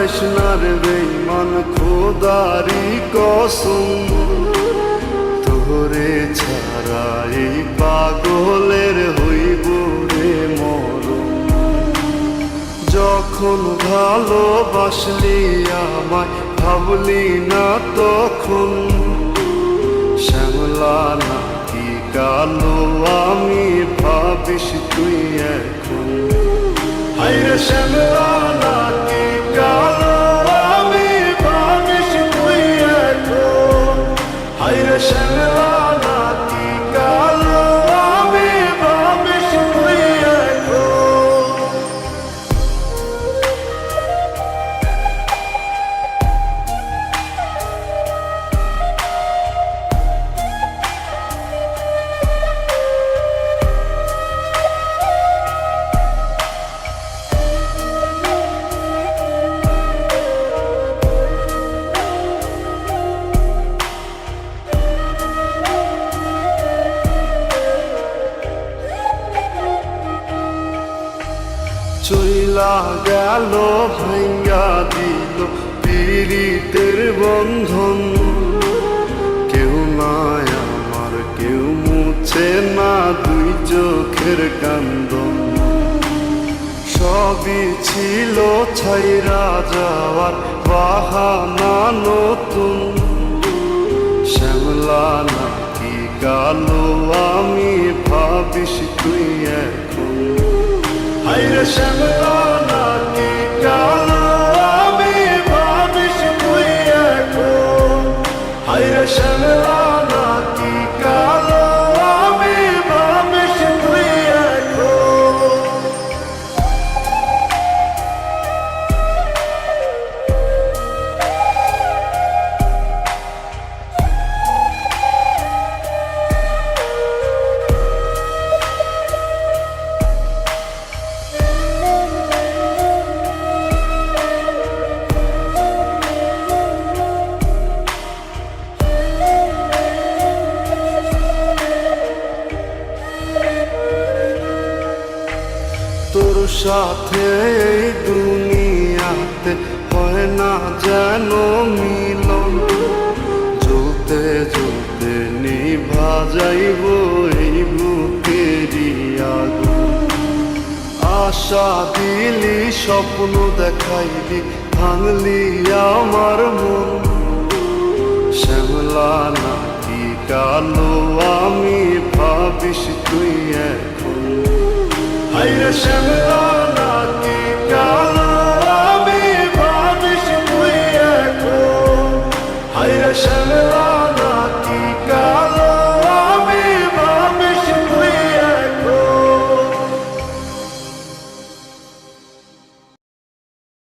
যাইস না রে বেঈমান খোদারি কসম, তোরে ছাড়া এই পাগলের হইব রে মরণ। যখন ভালোবাসলি আমায় ভাবলি না তখন, শ্যামলা নাকি কালো আমি ভাবিস তুই এখন। হায়রে শ্যামলা নাকি কালো আমি ভাবিস তুই এখন। হায়রে শ্যামলা নাকি কালো আমি ভাবিস তুই এখন। চইলা গেল ভাঙ্গা দিল পীড়িতের বন্ধন, কেউ নাই আমার কেউ মুছে না দুই চোখের কান্দন। সবই ছিল ছাইরা যাওয়ার বাহানা নতুন, শ্যামলা নাকি কালো আমি ভাবিস তুই এখন। হায়রে শ্যামলা নাকি কালো আমি ভাবিস তুই এখন। হায়রে শ্যামলা নাকি কালো আমি ভাবিস তুই এখন। তোর সাথে এই দুনিয়াতে হয় না যেন মিলন, জ্বলতে জ্বলতে নিভা যাইব এই বুকেরই আগুন। আশা দিলি স্বপ্ন দেখাইলি ভাঙলি আমার মন, শ্যামলা নাকি কালো আমি ভাবিস তুই এখন। হায়রে শ্যামলা নাকি কালো আমি ভাবিস তুই এখন। হায়রে শ্যামলা